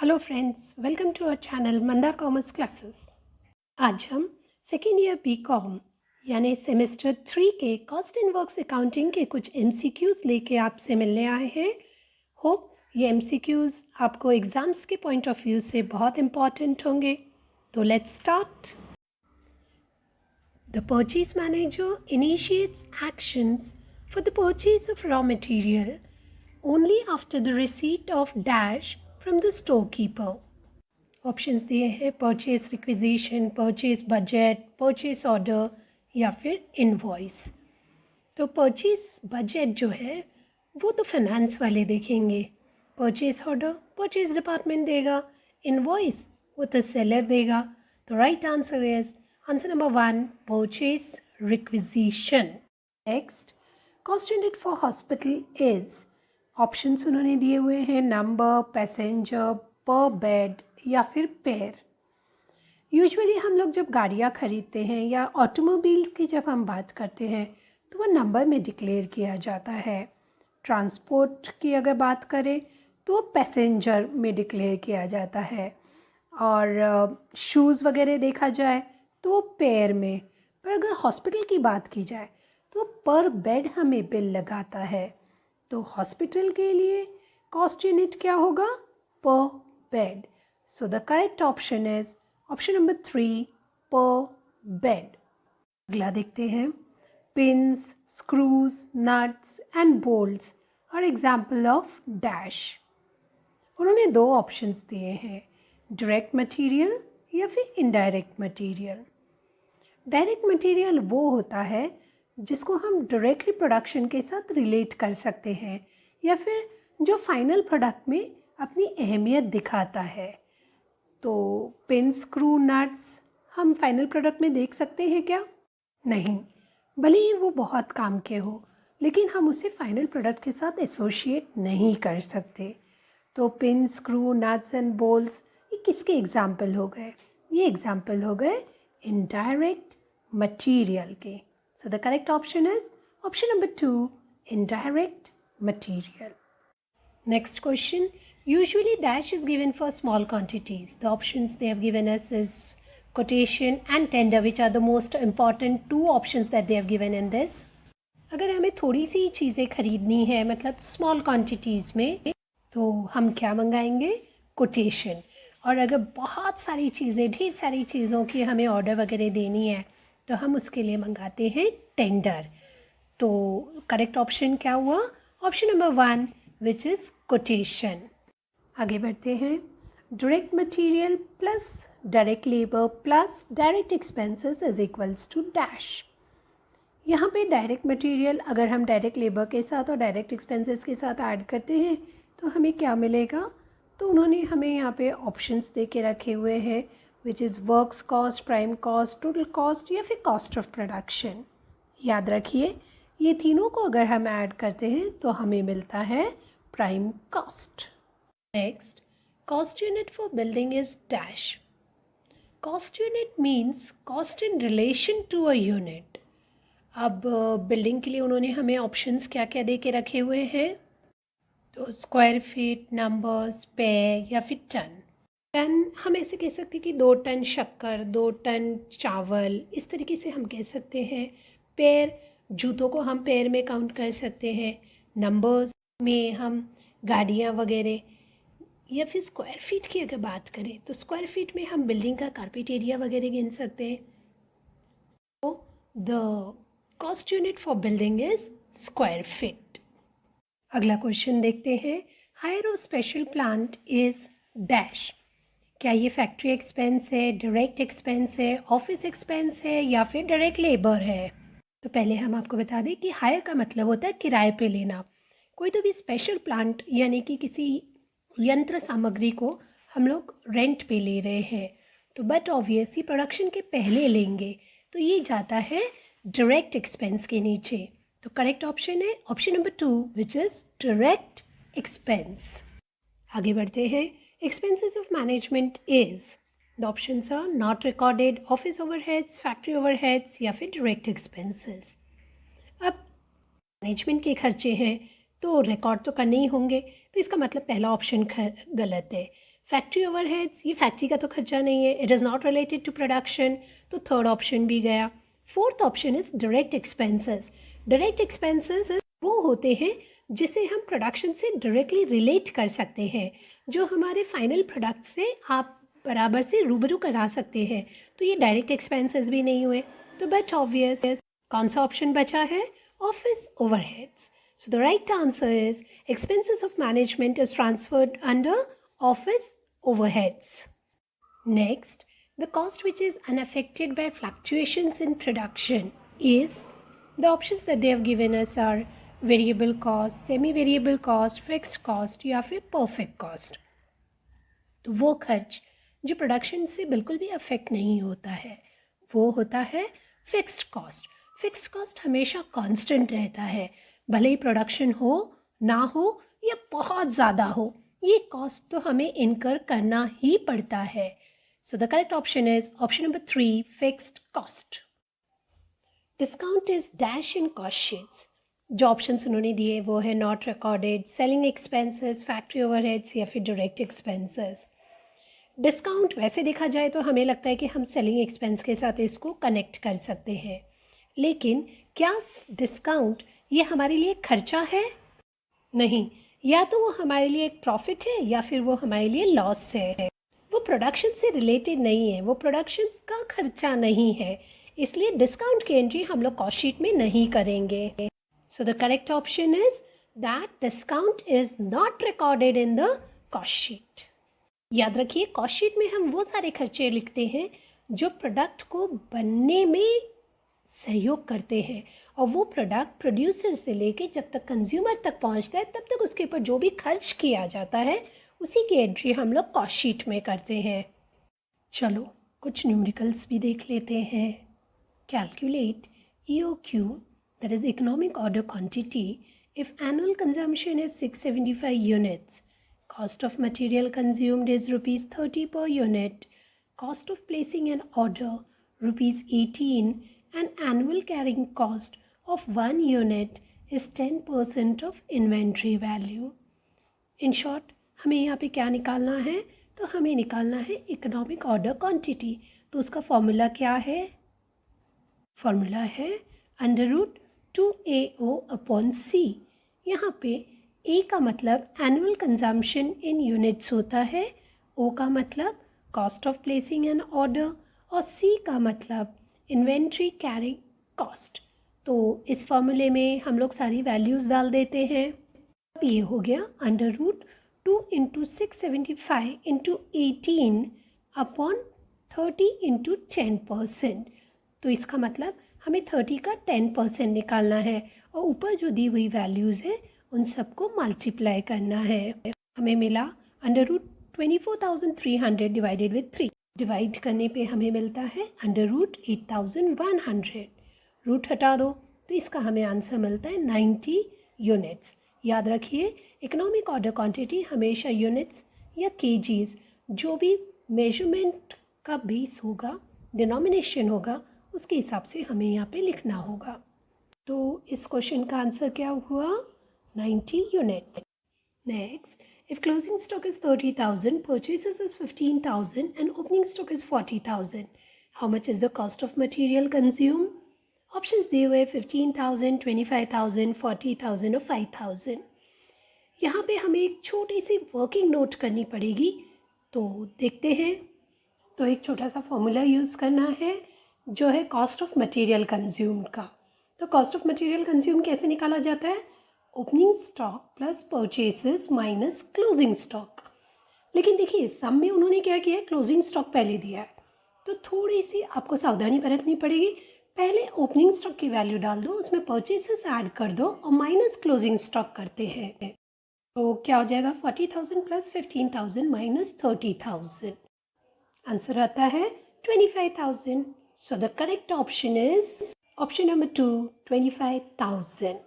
Hello friends, welcome to our channel Mandar commerce classes. आज हम second year BCom यानी semester 3 के कॉस्ट एंड वर्क्स अकाउंटिंग के कुछ एमसीक्यूज़ लेके आपसे मिलने आए हैं। होप ये एमसीक्यूज़ आपको एग्ज़ाम्स के पॉइंट ऑफ व्यू से बहुत इम्पॉर्टेंट होंगे। तो let's start. The purchase manager initiates actions for the purchase of raw material only after the receipt of dash from the storekeeper. Options दिए हैं purchase requisition, purchase budget, purchase order या फिर invoice. तो purchase budget जो है वो तो finance वाले देखेंगे, परचेज ऑर्डर परचेज डिपार्टमेंट देगा, इनवॉइस वो तो सेलर देगा। तो right answer is answer number 1, purchase requisition. Next, cost unit for hospital is, options उन्होंने दिए हुए हैं नंबर, पैसेंजर, पर बेड या फिर पेयर। यूजुअली हम लोग जब गाड़ियाँ खरीदते हैं या ऑटोमोबाइल की जब हम बात करते हैं तो वो नंबर में डिक्लेयर किया जाता है। ट्रांसपोर्ट की अगर बात करें तो पैसेंजर में डिक्लेयर किया जाता है, और शूज़ वगैरह देखा जाए तो पेयर में। पर अगर हॉस्पिटल की बात की जाए तो पर बेड हमें बिल लगाता है। तो हॉस्पिटल के लिए कॉस्ट यूनिट क्या होगा? Per bed. So the correct option is option number 3, per bed. अगला देखते हैं, pins, screws, nuts and bolts are example of dash. उन्होंने दो ऑप्शंस दिए हैं, डायरेक्ट मटेरियल या फिर इनडायरेक्ट मटेरियल। डायरेक्ट मटेरियल वो होता है जिसको हम डायरेक्टली प्रोडक्शन के साथ रिलेट कर सकते हैं या फिर जो फाइनल प्रोडक्ट में अपनी अहमियत दिखाता है। तो पिन, स्क्रू, नट्स हम फाइनल प्रोडक्ट में देख सकते हैं क्या? नहीं, भले ही वो बहुत काम के हो लेकिन हम उसे फाइनल प्रोडक्ट के साथ एसोशिएट नहीं कर सकते। तो pin, screw, nuts and bolts ये किसके एग्जाम्पल हो गए? ये एग्जाम्पल हो गए इनडायरेक्ट मटीरियल के। So the correct option is option number 2, indirect material. Next question. Usually dash is given for small quantities. The options they have given us is quotation and tender, which are the most important two options that they have given in this. अगर हमें थोड़ी सी चीज़ें खरीदनी है, मतलब small quantities में, तो हम क्या मंगाएंगे? कोटेशन। और अगर बहुत सारी चीज़ें, ढेर सारी चीज़ों की हमें ऑर्डर वगैरह देनी है तो हम उसके लिए मंगाते हैं टेंडर। तो करेक्ट ऑप्शन क्या हुआ? Option number 1, which is quotation. आगे बढ़ते हैं, direct material plus direct labour plus direct expenses is equals to dash. यहाँ पे डायरेक्ट मटेरियल अगर हम डायरेक्ट लेबर के साथ और डायरेक्ट एक्सपेंसेस के साथ ऐड करते हैं तो हमें क्या मिलेगा? तो उन्होंने हमें यहाँ पे ऑप्शंस दे के रखे हुए हैं, which is works cost, prime cost, total cost या फिर कॉस्ट ऑफ प्रोडक्शन। याद रखिए ये तीनों को अगर हम ऐड करते हैं तो हमें मिलता है prime cost. Next, cost unit for building is dash. Cost unit means cost in relation to a unit. अब बिल्डिंग के लिए उन्होंने हमें ऑप्शंस क्या क्या दे के रखे हुए हैं? तो स्क्वायर फीट, नंबर्स, पे या फिर टन। टन हम ऐसे कह सकते हैं कि 2 टन शक्कर, 2 टन चावल, इस तरीके से हम कह सकते हैं। पेयर, जूतों को हम पेयर में काउंट कर सकते हैं। नंबर्स में हम गाड़ियाँ वगैरह, या फिर स्क्वायर फीट की अगर बात करें तो स्क्वायर फीट में हम बिल्डिंग का कारपेट एरिया वगैरह गिन सकते हैं। तो the cost unit for building is square feet. अगला क्वेश्चन देखते हैं, hire of special plant is dash. क्या ये फैक्ट्री एक्सपेंस है, डायरेक्ट एक्सपेंस है, ऑफिस एक्सपेंस है या फिर डायरेक्ट लेबर है? तो पहले हम आपको बता दें कि हायर का मतलब होता है किराए पे लेना। कोई तो भी स्पेशल प्लांट यानी कि किसी यंत्र सामग्री को हम लोग रेंट पे ले रहे हैं, तो बट ऑब्वियसली प्रोडक्शन के पहले लेंगे तो ये जाता है डायरेक्ट एक्सपेंस के नीचे। तो करेक्ट ऑप्शन है option number 2, which is direct expense. आगे बढ़ते हैं, expenses of management is, the options are not recorded, office overheads, factory overheads या फिर direct expenses। अब मैनेजमेंट के खर्चे हैं तो रिकॉर्ड तो करने ही होंगे, तो इसका मतलब पहला ऑप्शन गलत है। फैक्ट्री ओवरहेड्स, ये फैक्ट्री का तो खर्चा नहीं है, it is not related to production, तो थर्ड ऑप्शन भी गया। Fourth option is direct expenses. Direct expenses वो होते हैं जिसे हम प्रोडक्शन से डायरेक्टली रिलेट कर सकते हैं, जो हमारे फाइनल प्रोडक्ट से आप बराबर से रूबरू करा सकते हैं, तो ये डायरेक्ट एक्सपेंसेस भी नहीं हुए। तो बट ऑब्वियस कौन सा ऑप्शन बचा है? Office overheads. So the right answer is expenses of management is transferred under office overheads. Next, the cost which is unaffected by fluctuations in production is, the options that they have given us are variable cost, semi-variable cost, fixed cost या फिर perfect cost. तो वो खर्च जो production से बिल्कुल भी affect नहीं होता है वो होता है फिक्स्ड कॉस्ट। फिक्स्ड कॉस्ट हमेशा कांस्टेंट रहता है, भले ही प्रोडक्शन हो ना हो या बहुत ज़्यादा हो, ये कॉस्ट तो हमें इनकर करना ही पड़ता है। सो the correct option is option number 3, fixed cost. Discount is dash in cost sheets. जो ऑप्शंस उन्होंने दिए वो है not recorded, selling expenses, factory overheads या फिर डायरेक्ट एक्सपेंसेस। डिस्काउंट वैसे देखा जाए तो हमें लगता है कि हम सेलिंग एक्सपेंस के साथ इसको कनेक्ट कर सकते हैं, लेकिन क्या डिस्काउंट ये हमारे लिए खर्चा है? नहीं, या तो वो हमारे लिए एक प्रॉफिट है या फिर वो हमारे लिए लॉस है। वो प्रोडक्शन से रिलेटेड नहीं है, वो प्रोडक्शन का खर्चा नहीं है, इसलिए डिस्काउंट की एंट्री हम लोग कॉस्ट शीट में नहीं करेंगे। सो the correct option is that discount is not recorded in the cost sheet. याद रखिए, कॉस्ट शीट में हम वो सारे खर्चे लिखते हैं जो प्रोडक्ट को बनने में सहयोग करते हैं, और वो प्रोडक्ट प्रोड्यूसर से लेके जब तक कंज्यूमर तक पहुंचता है तब तक उसके ऊपर जो भी खर्च किया जाता है उसी की एंट्री हम लोग कॉस्ट शीट में करते हैं। चलो कुछ न्यूमेरिकल्स भी देख लेते हैं। Calculate EOQ, that is economic order quantity, if annual consumption is 675 units, cost of material consumed is rupees 30 per unit, cost of placing an order rupees 18, and annual carrying cost of 1 unit is 10% of inventory value. In short, हमें यहाँ पे क्या निकालना है? तो हमें निकालना है इकोनॉमिक ऑर्डर क्वांटिटी। तो उसका फॉर्मूला क्या है? फॉर्मूला है √2AO/C। यहाँ पे A का मतलब एनुअल कंजम्पशन इन यूनिट्स होता है, O का मतलब cost of placing an order, और C का मतलब इन्वेंट्री कैरिंग कॉस्ट। तो इस फॉर्मूले में हम लोग सारी वैल्यूज़ डाल देते हैं। अब ये हो गया √2 × 675 × 18/30 × 10%। तो इसका मतलब हमें 30 का 10% निकालना है, और ऊपर जो दी हुई वैल्यूज़ है उन सबको मल्टीप्लाई करना है। हमें मिला √24,300 डिवाइडेड विथ 3। डिवाइड करने पे हमें मिलता है √8,100। रूट हटा दो तो इसका हमें आंसर मिलता है 90 यूनिट्स। याद रखिए, इकोनॉमिक ऑर्डर क्वांटिटी हमेशा यूनिट्स या केजीज, जो भी मेजरमेंट का बेस होगा, डिनोमिनेशन होगा, उसके हिसाब से हमें यहाँ पे लिखना होगा। तो इस क्वेश्चन का आंसर क्या हुआ? 90 units. Next, if closing stock is 30,000, purchases is 15,000 and opening stock is 40,000, how much is the cost of material consumed? Options दिए हुए 15,000, 25,000, 40,000 और 5,000। यहाँ पे हमें एक छोटी सी वर्किंग नोट करनी पड़ेगी, तो देखते हैं। तो एक छोटा सा फॉर्मूला यूज़ करना है जो है कॉस्ट ऑफ मटेरियल कंज्यूम्ड का। तो कॉस्ट ऑफ मटेरियल कंज्यूम्ड कैसे निकाला जाता है? Opening stock plus purchases minus closing stock. लेकिन देखिए, सम में उन्होंने क्या किया है, क्लोजिंग स्टॉक पहले दिया है, तो थोड़ी सी आपको सावधानी बरतनी पड़ेगी। पहले ओपनिंग स्टॉक की वैल्यू डाल दो, उसमें परचेसेस ऐड कर दो और माइनस क्लोजिंग स्टॉक करते हैं। तो क्या हो जाएगा? 40,000 प्लस 15,000 माइनस 30,000। आंसर आता है 25,000। सो the correct option is option number 2, 25,000।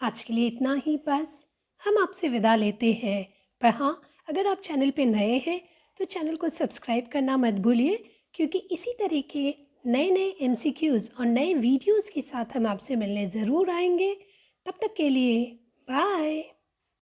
आज के लिए इतना ही बस, हम आपसे विदा लेते हैं। पर हाँ, अगर आप चैनल पे नए हैं तो चैनल को सब्सक्राइब करना मत भूलिए, क्योंकि इसी तरह के नए नए MCQs और नए वीडियोस के साथ हम आपसे मिलने ज़रूर आएंगे। तब तक के लिए बाय।